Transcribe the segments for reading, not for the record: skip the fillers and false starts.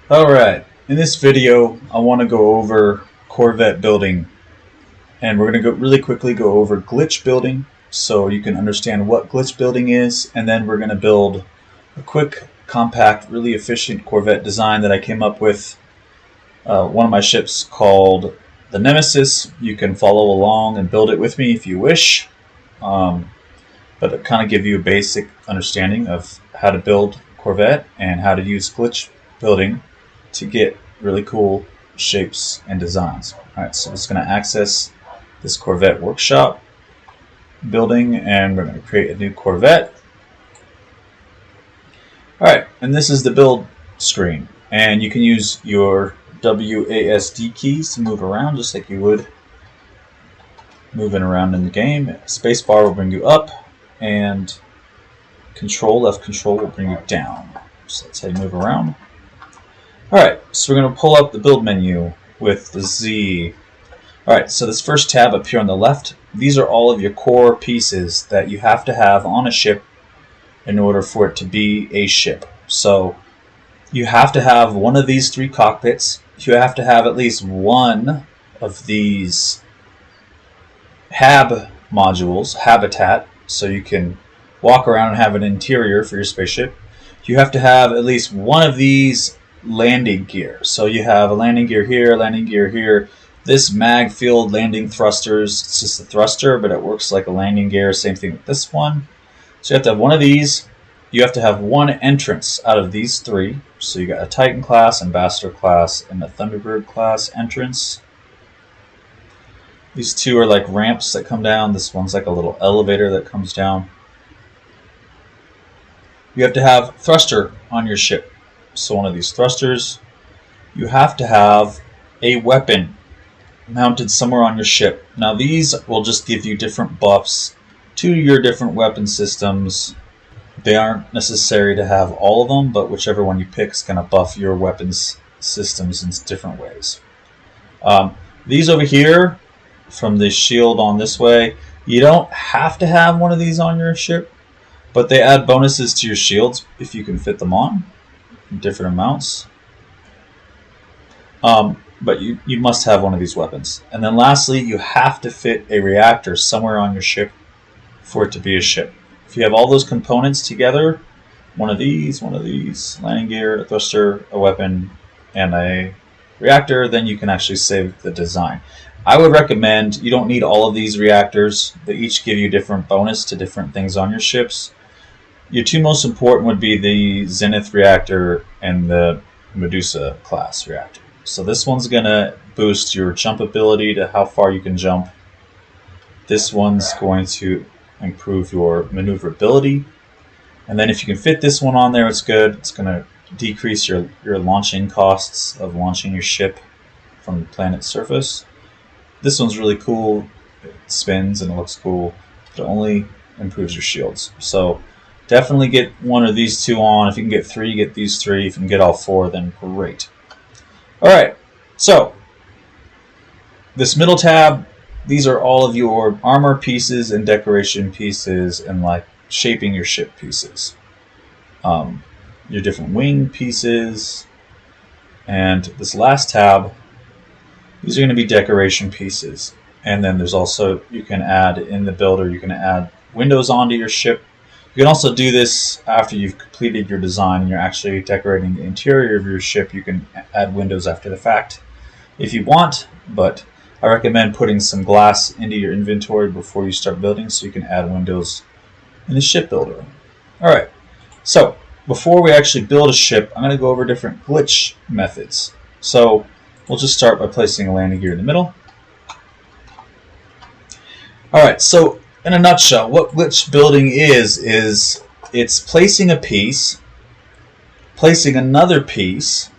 Alright, in this video I want to go over Corvette building, and we're going to really quickly go over glitch building so you can understand what glitch building is, and then we're going to build a quick, compact, really efficient Corvette design that I came up with. One of my ships called the Nemesis. You can follow along and build it with me if you wish, but it kind of give you a basic understanding of how to build Corvette and how to use glitch building to get really cool shapes and designs. Alright, so I'm just going to access this Corvette workshop building, and we're going to create a new Corvette. Alright, and this is the build screen, and you can use your WASD keys to move around just like you would moving around in the game. Spacebar will bring you up, and left control will bring you down. So that's how you move around. Alright, so we're going to pull up the build menu with the Z. Alright, so this first tab up here on the left, these are all of your core pieces that you have to have on a ship in order for it to be a ship. So you have to have one of these 3 cockpits. You have to have at least one of these hab modules, habitat, so you can walk around and have an interior for your spaceship. You have to have at least one of these landing gear. So you have a landing gear here, landing gear here. This mag field landing thrusters, it's just a thruster, but it works like a landing gear. Same thing with this one. So you have to have one of these. You have to have one entrance out of these 3. So you got a Titan class, Ambassador class, and a Thunderbird class entrance. These 2 are like ramps that come down. This one's like a little elevator that comes down. You have to have thruster on your ship. So one of these thrusters. You have to have a weapon mounted somewhere on your ship. Now these will just give you different buffs to your different weapon systems. They aren't necessary to have all of them, but whichever one you pick is going to buff your weapons systems in different ways. These over here, from the shield on this way, you don't have to have one of these on your ship, but they add bonuses to your shields if you can fit them on in different amounts. But you must have one of these weapons. And then lastly, you have to fit a reactor somewhere on your ship for it to be a ship. If you have all those components together, one of these, landing gear, a thruster, a weapon, and a reactor, then you can actually save the design. I would recommend, you don't need all of these reactors. They each give you different bonus to different things on your ships. Your 2 most important would be the Zenith reactor and the Medusa class reactor. So this one's going to boost your jump ability to how far you can jump. This one's going to improve your maneuverability. And then if you can fit this one on there, it's good. It's going to decrease your launching costs of launching your ship from the planet's surface. This one's really cool. It spins and it looks cool. But it only improves your shields. So definitely get one of these 2 on. If you can get 3, get these 3. If you can get all 4, then great. Alright, so this middle tab, these are all of your armor pieces and decoration pieces and like shaping your ship pieces. Your different wing pieces. And this last tab, these are going to be decoration pieces. And then there's also, you can add in the builder, you can add windows onto your ship. You can also do this after you've completed your design and you're actually decorating the interior of your ship. You can add windows after the fact if you want, but I recommend putting some glass into your inventory before you start building so you can add windows in the ship builder. Alright, so before we actually build a ship, I'm going to go over different glitch methods. So we'll just start by placing a landing gear in the middle. Alright, so in a nutshell, what glitch building is it's placing a piece, placing another piece,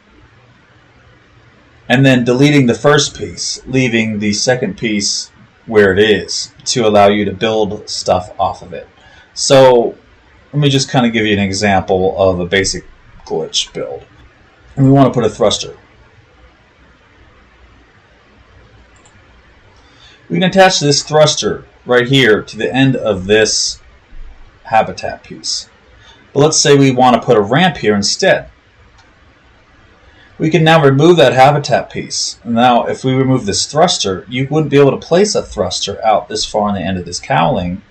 and then deleting the first piece, leaving the second piece where it is to allow you to build stuff off of it. So let me just kind of give you an example of a basic glitch build. And we want to put a thruster. We can attach this thruster right here to the end of this habitat piece. But let's say we want to put a ramp here instead. We can now remove that habitat piece. Now, if we remove this thruster, you wouldn't be able to place a thruster out this far on the end of this cowling.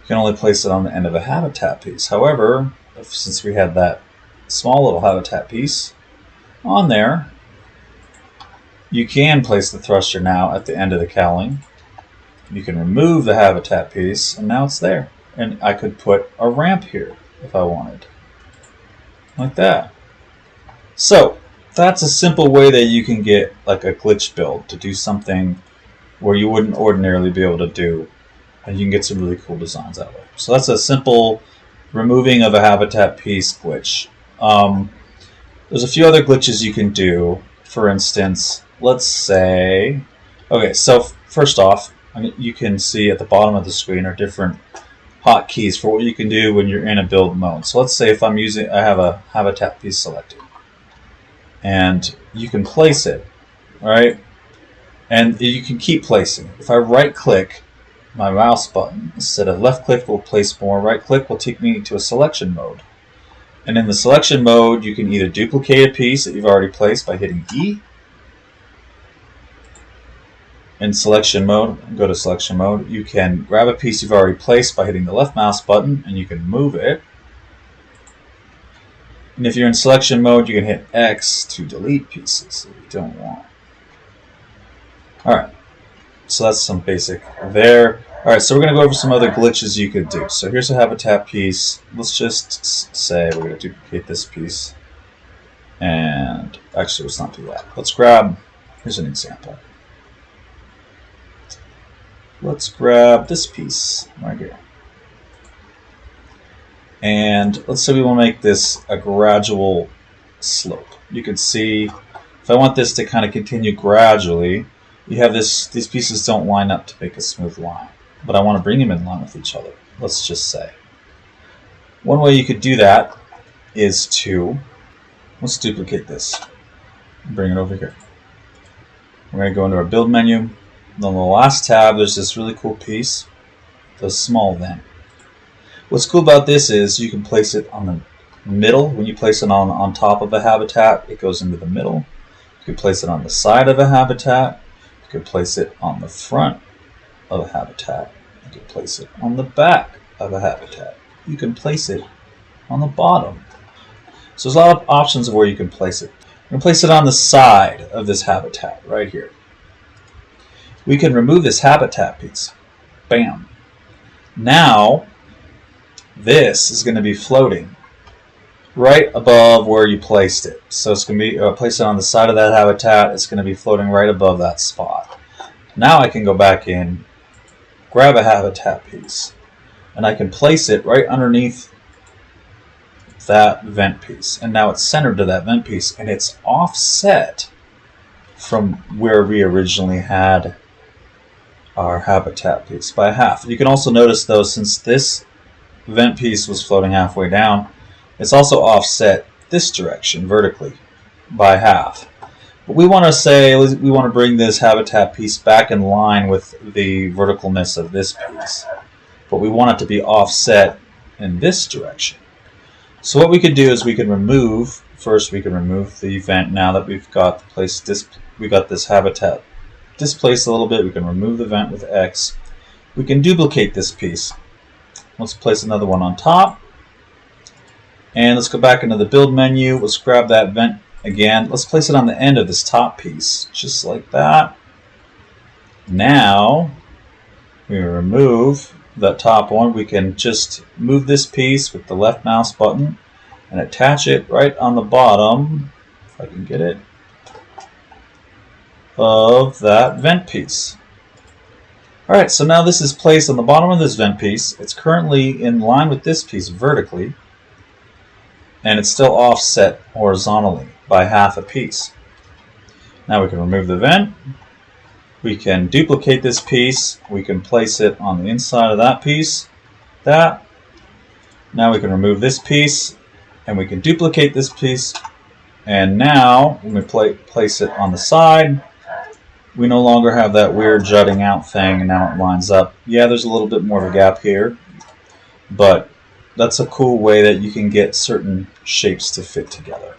You can only place it on the end of a habitat piece. However, since we had that small little habitat piece on there, you can place the thruster now at the end of the cowling. You can remove the habitat piece, and now it's there. And I could put a ramp here if I wanted, like that. So that's a simple way that you can get like a glitch build to do something where you wouldn't ordinarily be able to do, and you can get some really cool designs that way. So that's a simple removing of a habitat piece glitch. There's a few other glitches you can do. For instance, let's say, okay, so first off, you can see at the bottom of the screen are different hotkeys for what you can do when you're in a build mode. So let's say if I have a habitat piece selected, and you can place it, right? And you can keep placing. If I right click my mouse button, instead of left click will place more, right click will take me to a selection mode. And in the selection mode, you can either duplicate a piece that you've already placed by hitting E. In selection mode, go to selection mode, you can grab a piece you've already placed by hitting the left mouse button, and you can move it. And if you're in selection mode, you can hit X to delete pieces that you don't want. Alright, so that's some basic there. Alright, so we're going to go over some other glitches you could do. So here's a habitat piece. Let's just say we're going to duplicate this piece. And actually, let's not do that. Let's grab, here's an example. Let's grab this piece right here. And let's say we want to make this a gradual slope. You can see if I want this to kind of continue gradually, you have this, these pieces don't line up to make a smooth line, but I want to bring them in line with each other. Let's just say. One way you could do that is to, let's duplicate this, bring it over here. We're going to go into our build menu. And on the last tab, there's this really cool piece, the small vent. What's cool about this is you can place it on the middle. When you place it on top of a habitat, it goes into the middle. You can place it on the side of a habitat. You can place it on the front of a habitat. You can place it on the back of a habitat. You can place it on the bottom. So there's a lot of options of where you can place it. You can place it on the side of this habitat right here. We can remove this habitat piece. Bam. Now, this is going to be floating right above where you placed it. So it's going to be place it on the side of that habitat. It's going to be floating right above that spot. Now I can go back in, grab a habitat piece, and I can place it right underneath that vent piece. And now it's centered to that vent piece, and it's offset from where we originally had our habitat piece by half. You can also notice though, since this vent piece was floating halfway down, it's also offset this direction vertically by half. But we want to say we want to bring this habitat piece back in line with the verticalness of this piece, but we want it to be offset in this direction. So what we could do is we can remove the vent. Now that we've got we got this habitat displaced a little bit, we can remove the vent with X. We can duplicate this piece. Let's place another one on top. And let's go back into the build menu. Let's grab that vent again. Let's place it on the end of this top piece, just like that. Now, we remove that top one. We can just move this piece with the left mouse button and attach it right on the bottom, if I can get it, of that vent piece. Alright, so now this is placed on the bottom of this vent piece. It's currently in line with this piece vertically, and it's still offset horizontally by half a piece. Now we can remove the vent. We can duplicate this piece. We can place it on the inside of that piece. That. Now we can remove this piece, and we can duplicate this piece. And now, when we place it on the side, we no longer have that weird jutting out thing, and now it lines up. Yeah, there's a little bit more of a gap here, but that's a cool way that you can get certain shapes to fit together.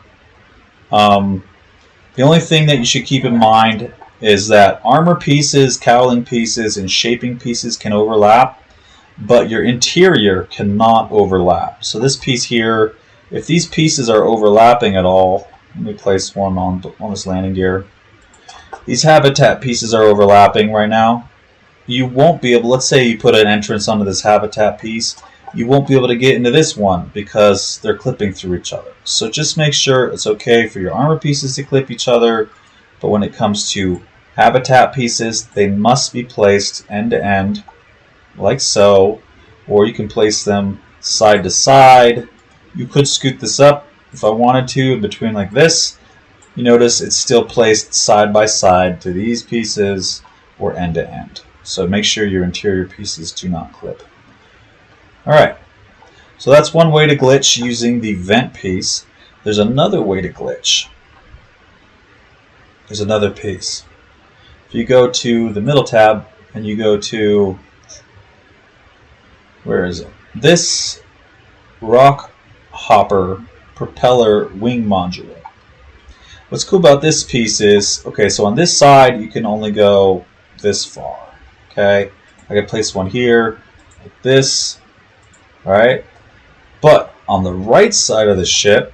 The only thing that you should keep in mind is that armor pieces, cowling pieces, and shaping pieces can overlap, but your interior cannot overlap. So this piece here, if these pieces are overlapping at all, let me place one on this landing gear. These habitat pieces are overlapping right now. You won't be able, let's say you put an entrance onto this habitat piece, you won't be able to get into this one because they're clipping through each other. So just make sure it's okay for your armor pieces to clip each other, but when it comes to habitat pieces, they must be placed end to end, like so, or you can place them side to side. You could scoot this up if I wanted to in between like this. You notice it's still placed side by side to these pieces or end to end. So make sure your interior pieces do not clip. Alright, so that's one way to glitch using the vent piece. There's another way to glitch. There's another piece. If you go to the middle tab and you go to, where is it? This rock hopper propeller wing module. What's cool about this piece is, okay, so on this side you can only go this far. Okay, I could place one here, like this. Alright, but on the right side of the ship,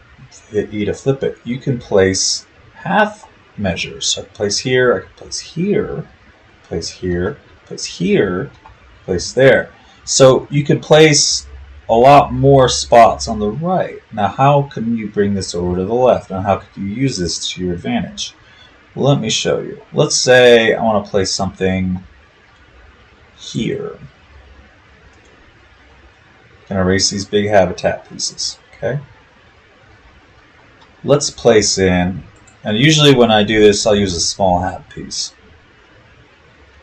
hit E to flip it, you can place half measures. So I can place here, I can place here, place here, place here, place there. So you can place a lot more spots on the right. Now how can you bring this over to the left, and how could you use this to your advantage? Well, let me show you. Let's say I want to place something here. Can erase these big habitat pieces. Okay. Let's place in, and usually when I do this, I'll use a small hab piece.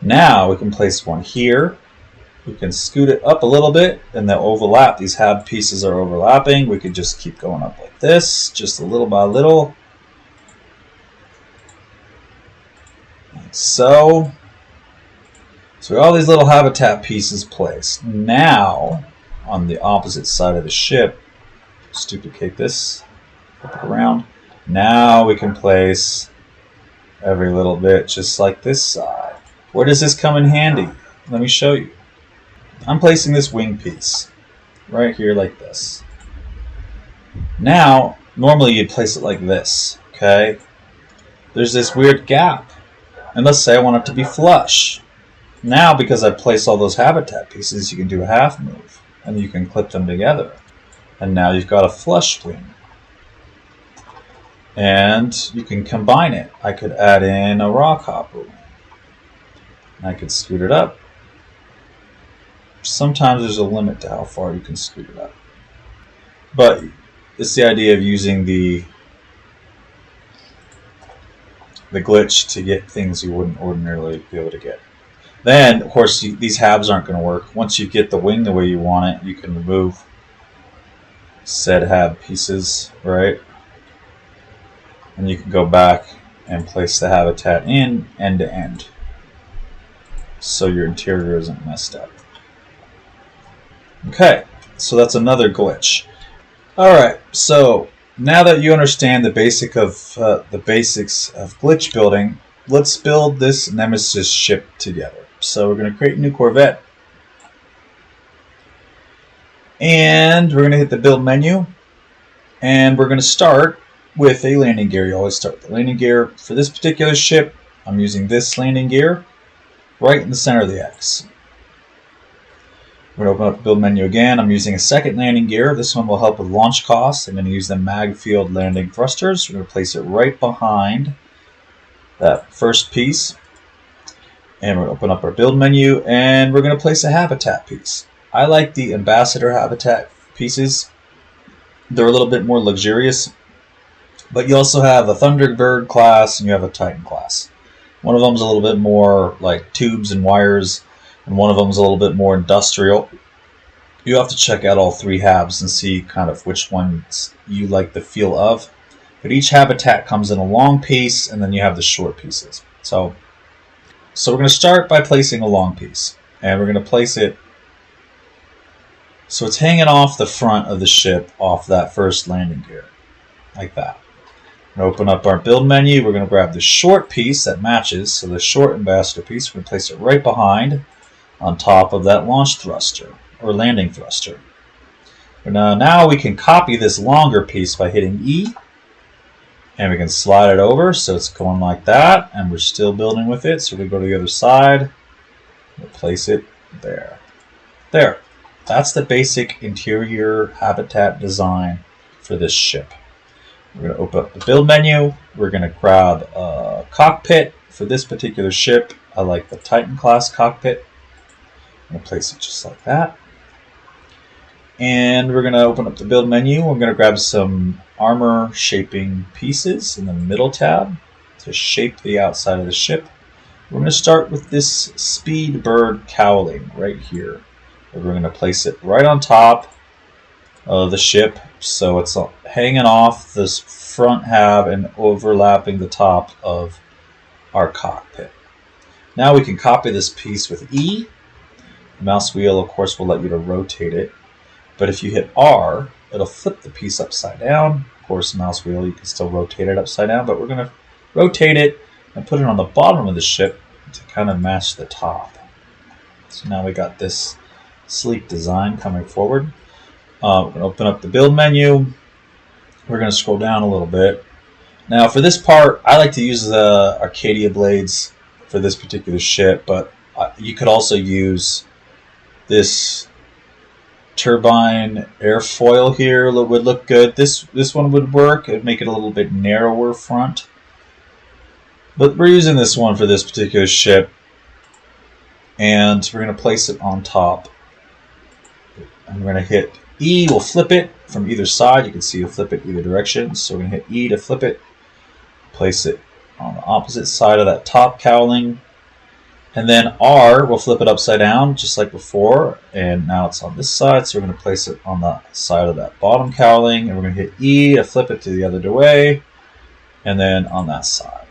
Now we can place one here. We can scoot it up a little bit, and they'll overlap. These hab pieces are overlapping. We could just keep going up like this, just a little by little, like so. So we have all these little habitat pieces placed. Now, on the opposite side of the ship, just duplicate this, flip it around. Now we can place every little bit just like this side. Where does this come in handy? Let me show you. I'm placing this wing piece right here like this. Now, normally you'd place it like this, okay? There's this weird gap. And let's say I want it to be flush. Now, because I've placed all those habitat pieces, you can do a half move. And you can clip them together. And now you've got a flush wing. And you can combine it. I could add in a rock hopper wing. I could scoot it up. Sometimes there's a limit to how far you can scoot it up. But it's the idea of using the glitch to get things you wouldn't ordinarily be able to get. Then, of course, these halves aren't going to work. Once you get the wing the way you want it, you can remove said hab pieces, right? And you can go back and place the habitat in end to end, so your interior isn't messed up. Okay, so that's another glitch. Alright, so now that you understand the basics of glitch building, let's build this Nemesis ship together. So we're going to create a new Corvette. And we're going to hit the build menu. And we're going to start with a landing gear. You always start with the landing gear. For this particular ship, I'm using this landing gear right in the center of the X. We're going to open up the build menu again. I'm using a second landing gear. This one will help with launch costs. I'm going to use the mag field landing thrusters. We're going to place it right behind that first piece. And we're going to open up our build menu, and we're going to place a habitat piece. I like the ambassador habitat pieces. They're a little bit more luxurious, but you also have a Thunderbird class and you have a Titan class. One of them is a little bit more like tubes and wires, and one of them is a little bit more industrial. You have to check out all three habs and see kind of which ones you like the feel of. But each habitat comes in a long piece, and then you have the short pieces. So we're going to start by placing a long piece, and we're going to place it so it's hanging off the front of the ship, off that first landing gear, like that. Open up our build menu. We're going to grab the short piece that matches. So the short ambassador piece, we're going to place it right behind on top of that launch thruster or landing thruster. Now we can copy this longer piece by hitting E, and we can slide it over so it's going like that, and we're still building with it. So we go to the other side, we'll place it there. There. That's the basic interior habitat design for this ship. We're going to open up the build menu. We're going to grab a cockpit. For this particular ship, I like the Titan class cockpit. I'm going to place it just like that. And we're going to open up the build menu. We're going to grab some armor shaping pieces in the middle tab to shape the outside of the ship. We're going to start with this speed bird cowling right here. We're going to place it right on top of the ship so it's hanging off this front hab and overlapping the top of our cockpit. Now we can copy this piece with E. The mouse wheel, of course, will let you to rotate it. But if you hit R, it'll flip the piece upside down. Of course, mouse wheel, you can still rotate it upside down, but we're going to rotate it and put it on the bottom of the ship to kind of match the top. So now we got this sleek design coming forward. We're going to open up the build menu. We're going to scroll down a little bit. Now for this part, I like to use the Arcadia blades for this particular ship, but you could also use this turbine airfoil here would look good. This one would work. It would make it a little bit narrower front. But we're using this one for this particular ship. And we're going to place it on top. I'm going to hit E. We'll flip it from either side. You can see you'll flip it either direction. So we're going to hit E to flip it. Place it on the opposite side of that top cowling. And then R, we'll flip it upside down just like before, and now it's on this side, so we're going to place it on the side of that bottom cowling, and we're going to hit E to flip it to the other way, and then on that side.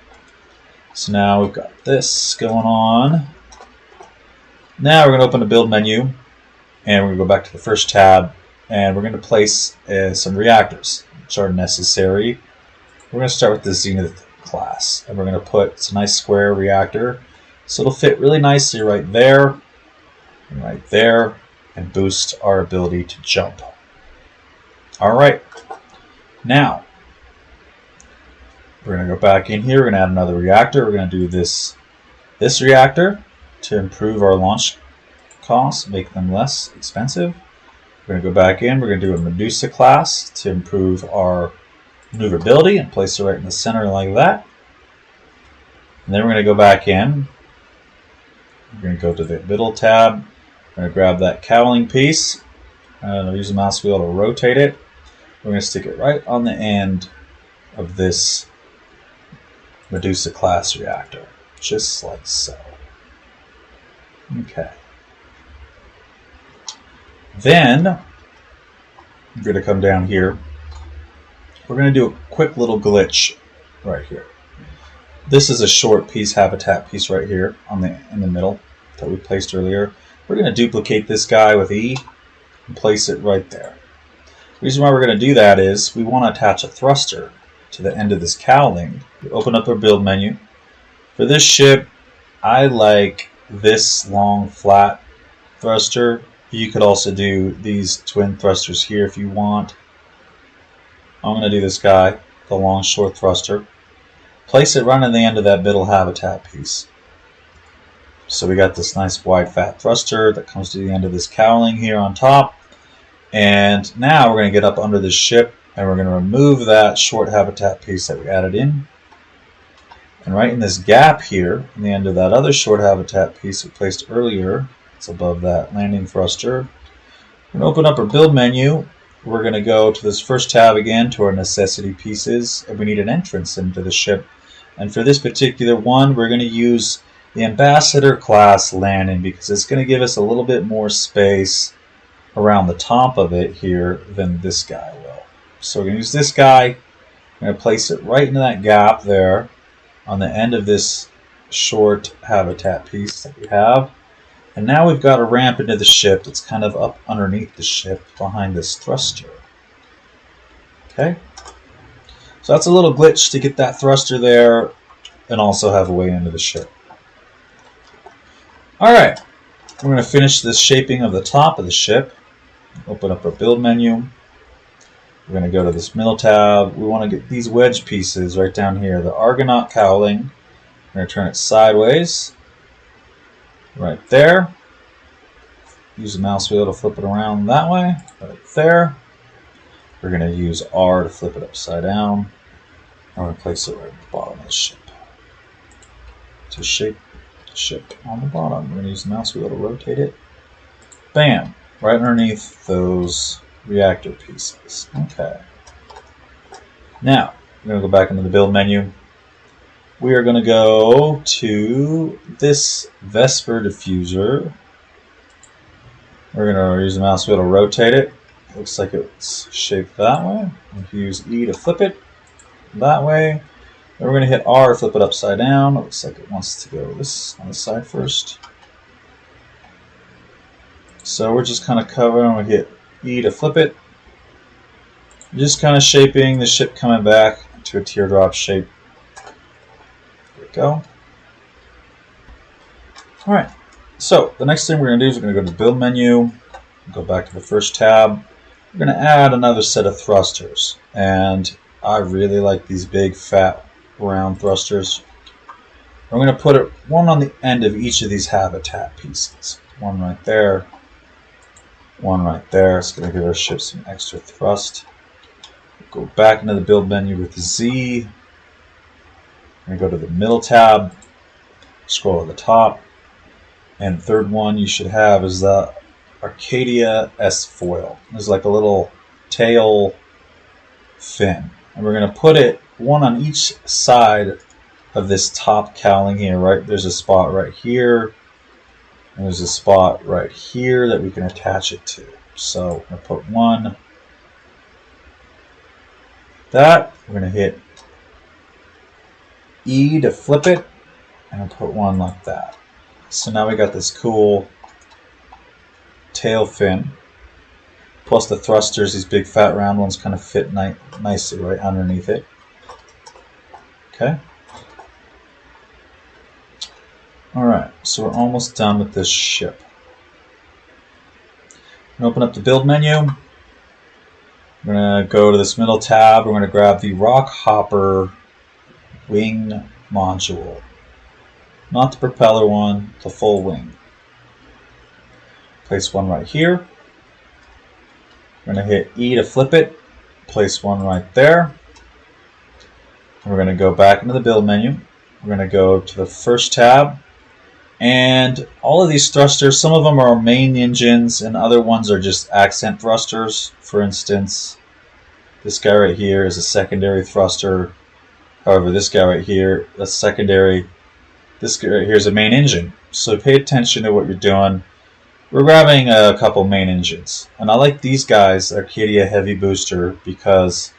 So now we've got this going on. Now we're going to open the build menu, and we're going to go back to the first tab, and we're going to place some reactors, which are necessary. We're going to start with the Zenith class, and we're going to put a nice square reactor. So it'll fit really nicely right there, and boost our ability to jump. All right, now we're going to go back in here. We're going to add another reactor. We're going to do this reactor to improve our launch costs, make them less expensive. We're going to go back in. We're going to do a Medusa class to improve our maneuverability and place it right in the center like that. And then we're going to go back in. We're going to go to the middle tab. We're going to grab that cowling piece. And I'll use the mouse wheel to rotate it. We're going to stick it right on the end of this Medusa class reactor, just like so. Okay. Then we're going to come down here. We're going to do a quick little glitch right here. This is a short piece, habitat piece right here in the middle that we placed earlier. We're going to duplicate this guy with E and place it right there. The reason why we're going to do that is we want to attach a thruster to the end of this cowling. We open up our build menu. For this ship, I like this long flat thruster. You could also do these twin thrusters here if you want. I'm going to do this guy, the long short thruster. Place it right on the end of that middle habitat piece. So we got this nice wide fat thruster that comes to the end of this cowling here on top. And now we're going to get up under this ship and we're going to remove that short habitat piece that we added in. And right in this gap here, in the end of that other short habitat piece we placed earlier, it's above that landing thruster. We're going to open up our build menu. We're going to go to this first tab again to our necessity pieces, and we need an entrance into the ship. And for this particular one, we're going to use the Ambassador class landing because it's going to give us a little bit more space around the top of it here than this guy will. So we're going to use this guy. I'm going to place it right into that gap there on the end of this short habitat piece that we have. And now we've got a ramp into the ship that's kind of up underneath the ship behind this thruster. Okay. So that's a little glitch to get that thruster there and also have a way into the ship. Alright, we're going to finish this shaping of the top of the ship. Open up our build menu. We're going to go to this middle tab. We want to get these wedge pieces right down here. The Argonaut cowling. We're going to turn it sideways. Right there. Use the mouse wheel to flip it around that way. Right there. We're going to use R to flip it upside down. I'm going to place it right at the bottom of the ship. To shape the ship on the bottom, we're going to use the mouse wheel to rotate it. Bam! Right underneath those reactor pieces. Okay. Now, we're going to go back into the build menu. We are going to go to this Vesper diffuser. We're going to use the mouse wheel to rotate it. Looks like it's shaped that way. If you use E to flip it that way, then we're going to hit R to flip it upside down. It looks like it wants to go this on the side first. So we're just kind of covering. We hit E to flip it. Just kind of shaping the ship coming back to a teardrop shape. There we go. All right. So the next thing we're going to do is we're going to go to the build menu, go back to the first tab. We're going to add another set of thrusters, and I really like these big fat round thrusters. I'm going to put one on the end of each of these habitat pieces. One right there, one right there. It's going to give our ship some extra thrust. Go back into the build menu with the Z. I'm going to go to the middle tab, scroll to the top, and the third one you should have is the Arcadia S foil. There's like a little tail fin, and we're going to put it one on each side of this top cowling here. Right, there's a spot right here, and there's a spot right here that we can attach it to. So I'm going to put one. That we're going to hit E to flip it, and I'll put one like that. So now we got this cool tail fin, plus the thrusters, these big fat round ones kind of fit nicely right underneath it. Okay. Alright, so we're almost done with this ship. I'm going to open up the build menu. We're going to go to this middle tab. We're going to grab the rock hopper wing module. Not the propeller one, the full wing. Place one right here. We're going to hit E to flip it. Place one right there. And we're going to go back into the build menu. We're going to go to the first tab. And all of these thrusters, some of them are main engines and other ones are just accent thrusters. For instance, this guy right here is a secondary thruster. However, this guy right here, that's secondary. This guy right here is a main engine. So pay attention to what you're doing. We're grabbing a couple main engines. And I like these guys, Arcadia Heavy Booster, because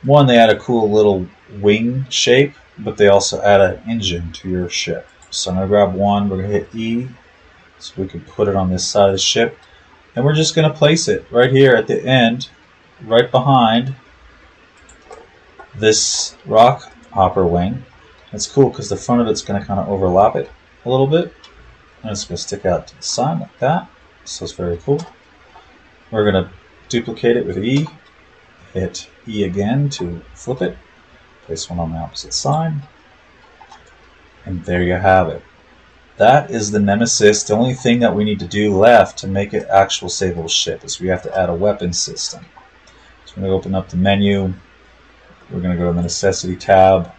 one, they add a cool little wing shape, but they also add an engine to your ship. So I'm going to grab one. We're going to hit E so we can put it on this side of the ship. And we're just going to place it right here at the end, right behind this rock hopper wing. It's cool because the front of it's going to kind of overlap it a little bit. And it's going to stick out to the side like that. So it's very cool. We're going to duplicate it with E. Hit E again to flip it. Place one on the opposite side. And there you have it. That is the Nemesis. The only thing that we need to do left to make it actual saveable ship is we have to add a weapon system. So we're going to open up the menu. We're going to go to the Necessity tab.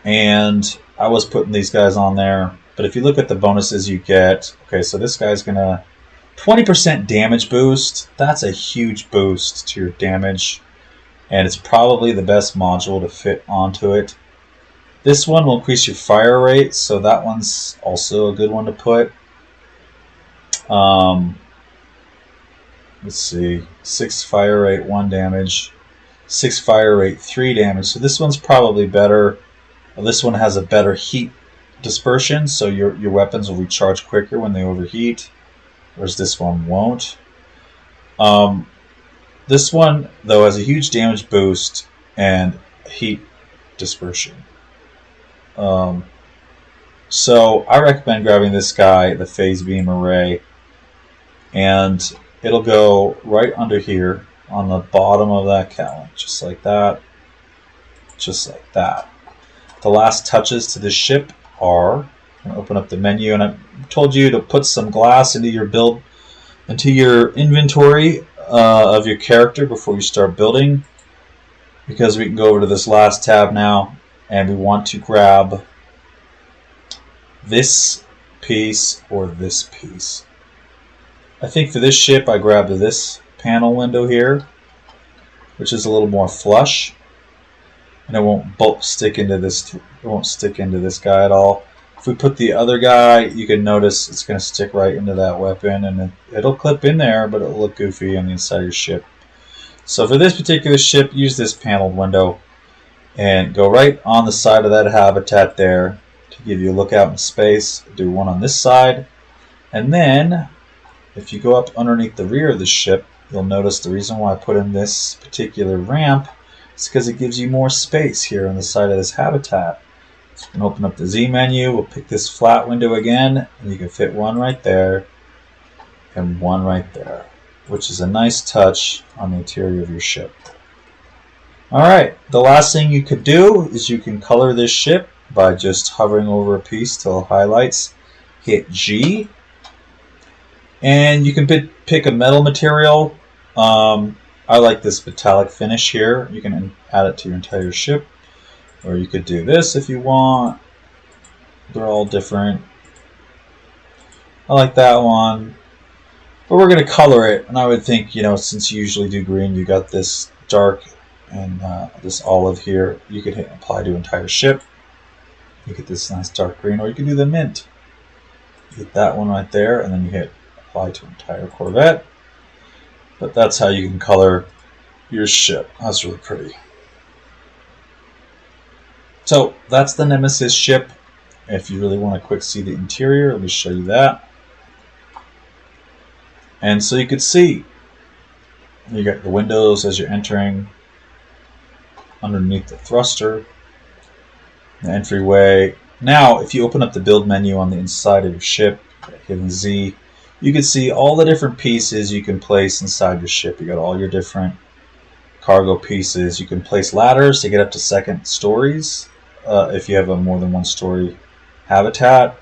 And I was putting these guys on there. But if you look at the bonuses you get, okay, so this guy's going to 20% damage boost. That's a huge boost to your damage. And it's probably the best module to fit onto it. This one will increase your fire rate, so that one's also a good one to put. Let's see, 6 fire rate, 1 damage, 6 fire rate, 3 damage. So this one's probably better. This one has a better heat dispersion, so your weapons will recharge quicker when they overheat, whereas this one won't. This one, though, has a huge damage boost, and heat dispersion. So I recommend grabbing this guy, the phase beam array, and it'll go right under here on the bottom of that cowling, just like that, just like that. The last touches to this ship are, I'm going to open up the menu, and I told you to put some glass into your build, into your inventory of your character before you start building, because we can go over to this last tab now, and we want to grab this piece or this piece. I think for this ship I grabbed this panel window here, which is a little more flush, and it won't stick into this. It won't stick into this guy at all. If we put the other guy, you can notice it's going to stick right into that weapon, and it'll clip in there, but it'll look goofy on the inside of your ship. So for this particular ship, use this paneled window and go right on the side of that habitat there to give you a look out in space. Do one on this side, and then if you go up underneath the rear of the ship, you'll notice the reason why I put in this particular ramp is because it gives you more space here on the side of this habitat. So you can open up the Z menu, we'll pick this flat window again, and you can fit one right there and one right there, which is a nice touch on the interior of your ship. Alright, the last thing you could do is you can color this ship by just hovering over a piece till it highlights. Hit G, and you can pick a metal material. I like this metallic finish here. You can add it to your entire ship, or you could do this if you want. They're all different. I like that one, but we're going to color it, and I would think, since you usually do green, you got this dark and this olive here. You could hit apply to entire ship. You get this nice dark green, or you can do the mint. You hit that one right there, and then you hit apply to entire Corvette. But that's how you can color your ship. That's really pretty. So that's the Nemesis ship. If you really want to quick see the interior, let me show you that. And so you could see you got the windows as you're entering, underneath the thruster, the entryway. Now if you open up the build menu on the inside of your ship, hitting Z, you can see all the different pieces you can place inside your ship. You got all your different cargo pieces. You can place ladders to get up to second stories if you have a more than one story habitat.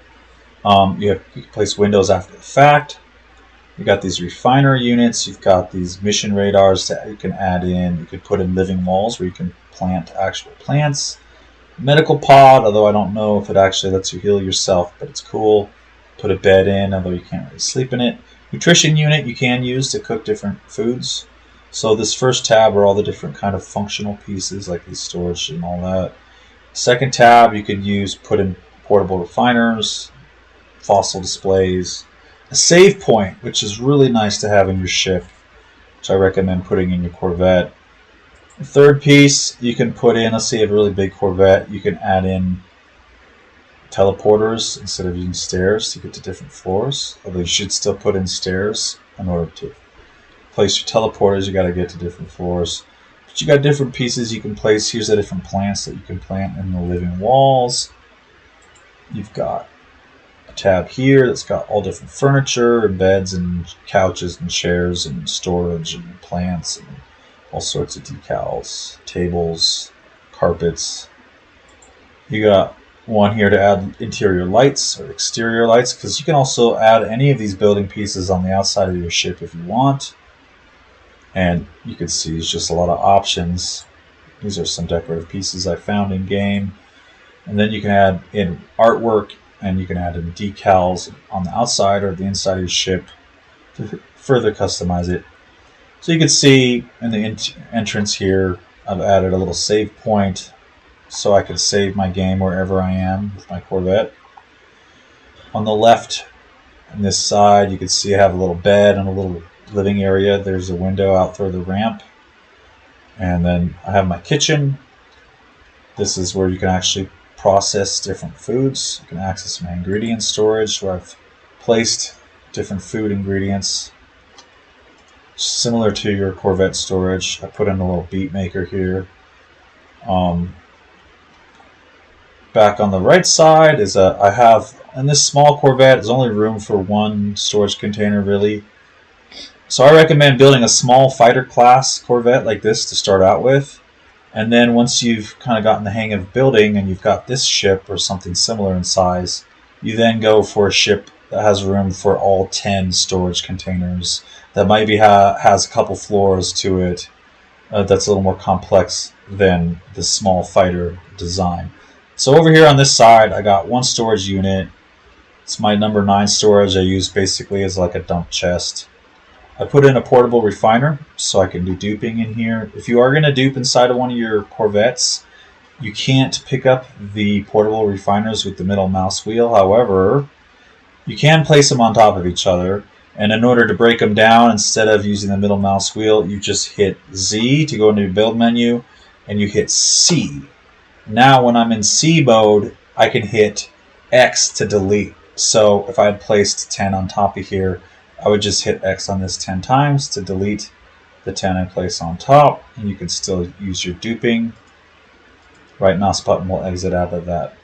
You can place windows after the fact. You got these refiner units. You've got these mission radars that you can add in. You could put in living walls where you can plant actual plants. Medical pod, although I don't know if it actually lets you heal yourself, but it's cool. Put a bed in, although you can't really sleep in it. Nutrition unit you can use to cook different foods. So this first tab are all the different kind of functional pieces, like these storage and all that. Second tab you could use, put in portable refiners, fossil displays, a save point, which is really nice to have in your ship, which I recommend putting in your Corvette. The third piece you can put in, let's say you have a really big Corvette, you can add in teleporters instead of using stairs to get to different floors. Although you should still put in stairs in order to place your teleporters. You got to get to different floors. But you got different pieces you can place. Here's the different plants that you can plant in the living walls. You've got a tab here that's got all different furniture and beds and couches and chairs and storage and plants and all sorts of decals, tables, carpets. You got one here to add interior lights or exterior lights, because you can also add any of these building pieces on the outside of your ship if you want. And you can see there's just a lot of options. These are some decorative pieces I found in game. And then you can add in artwork, and you can add in decals on the outside or the inside of your ship to further customize it. So you can see in the entrance here, I've added a little save point so I can save my game wherever I am with my Corvette. On the left, on this side, you can see I have a little bed and a little living area. There's a window out through the ramp. And then I have my kitchen. This is where you can actually process different foods. You can access my ingredient storage where I've placed different food ingredients. Similar to your Corvette storage, I put in a little beet maker here. Back on the right side is I have, in this small Corvette, there's only room for one storage container really. So I recommend building a small fighter class Corvette like this to start out with. And then once you've kind of gotten the hang of building and you've got this ship or something similar in size, you then go for a ship that has room for all 10 storage containers. That maybe has a couple floors to it. That's a little more complex than the small fighter design. So over here on this side, I got one storage unit. It's my number 9 storage I use basically as like a dump chest. I put in a portable refiner so I can do duping in here. If you are going to dupe inside of one of your Corvettes, you can't pick up the portable refiners with the middle mouse wheel. However, you can place them on top of each other. And in order to break them down, instead of using the middle mouse wheel, you just hit Z to go into the build menu, and you hit C. Now when I'm in C mode, I can hit X to delete. So if I had placed 10 on top of here, I would just hit X on this 10 times to delete the 10 I place on top, and you can still use your duping. Right mouse button will exit out of that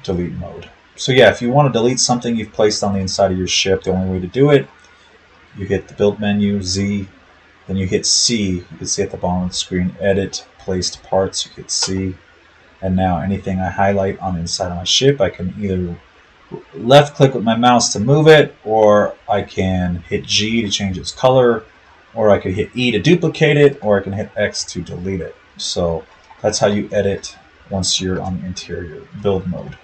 delete mode. So yeah, if you want to delete something you've placed on the inside of your ship, the only way to do it, you hit the build menu, Z, then you hit C. You can see at the bottom of the screen, edit placed parts, you hit C. And now anything I highlight on the inside of my ship, I can either left click with my mouse to move it, or I can hit G to change its color, or I can hit E to duplicate it, or I can hit X to delete it. So that's how you edit once you're on the interior build mode.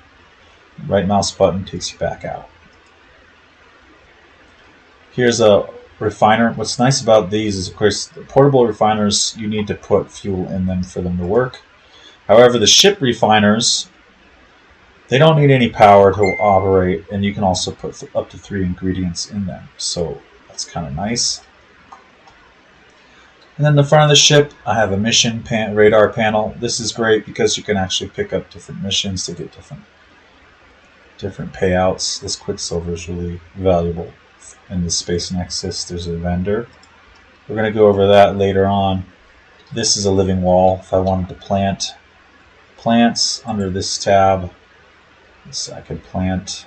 Right mouse button takes you back out. Here's a refiner. What's nice about these is, of course, the portable refiners, you need to put fuel in them for them to work. However, the ship refiners, they don't need any power to operate, and you can also put up to 3 ingredients in them. So that's kind of nice. And then the front of the ship, I have a mission radar panel. This is great because you can actually pick up different missions to get different payouts. This Quicksilver is really valuable. In the Space Nexus, there's a vendor. We're going to go over that later on. This is a living wall. If I wanted to plant plants under this tab, I could plant,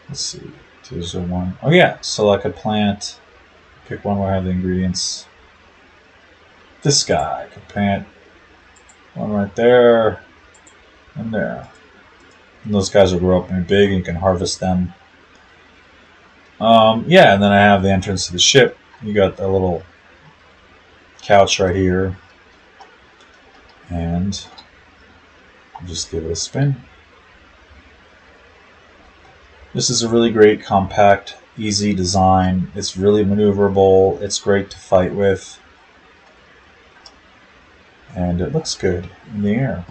let's see, there's a one. Oh yeah, so I could plant, pick one where I have the ingredients. This guy, I could plant one right there and there. And those guys will grow up and be big, and you can harvest them. Yeah, and then I have the entrance to the ship. You got a little couch right here, and just give it a spin. This is a really great, compact, easy design. It's really maneuverable. It's great to fight with, and it looks good in the air.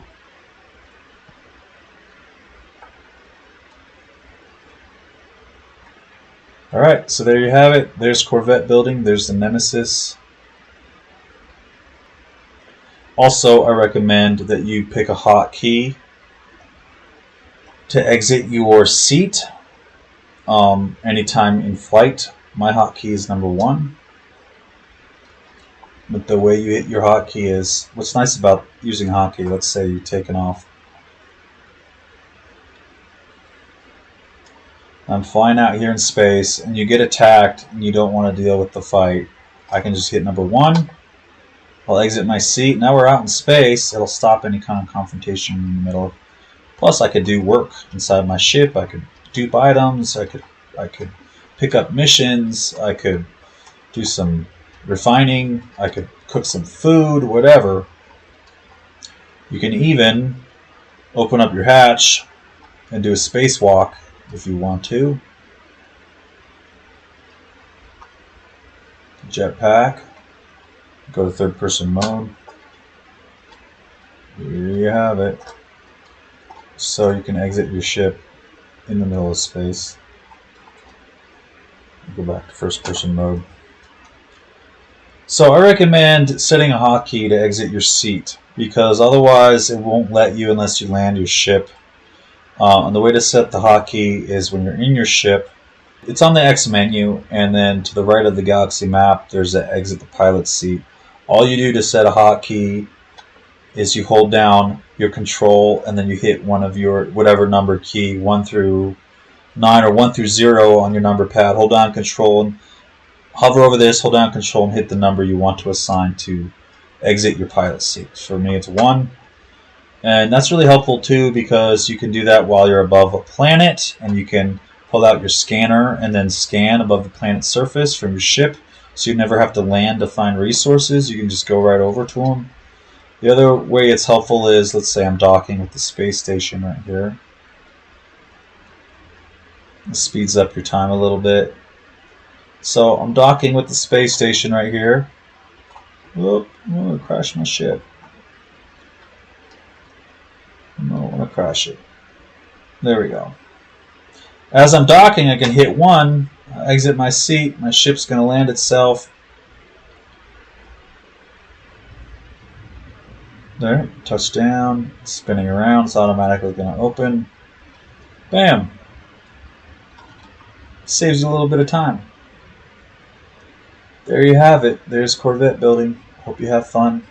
Alright, so there you have it. There's Corvette building. There's the Nemesis. Also, I recommend that you pick a hotkey to exit your seat anytime in flight. My hotkey is number 1. But the way you hit your hotkey is, what's nice about using hotkey, let's say you're taking off. I'm flying out here in space, and you get attacked, and you don't want to deal with the fight. I can just hit number 1. I'll exit my seat. Now we're out in space. It'll stop any kind of confrontation in the middle. Plus, I could do work inside my ship. I could dupe items. I could pick up missions. I could do some refining. I could cook some food, whatever. You can even open up your hatch and do a spacewalk if you want to. Jetpack. Go to third person mode. Here you have it. So you can exit your ship in the middle of space. Go back to first person mode. So I recommend setting a hotkey to exit your seat, because otherwise it won't let you unless you land your ship. And the way to set the hotkey is when you're in your ship, it's on the X menu, and then to the right of the galaxy map there's the exit the pilot seat. All you do to set a hotkey is you hold down your control and then you hit one of your whatever number key, 1 through 9 or 1 through 0 on your number pad. Hold down control and hover over this, hold down control and hit the number you want to assign to exit your pilot seat. For me, it's 1. And that's really helpful too, because you can do that while you're above a planet, and you can pull out your scanner and then scan above the planet's surface from your ship, so you never have to land to find resources. You can just go right over to them. The other way it's helpful is, let's say I'm docking with the space station right here. It speeds up your time a little bit. So I'm docking with the space station right here. Whoop, I'm going to crash my ship. I don't want to crash it. There we go. As I'm docking, I can hit 1, exit my seat, my ship's going to land itself. There, touchdown, spinning around, it's automatically going to open. Bam! Saves you a little bit of time. There you have it. There's Corvette building. Hope you have fun.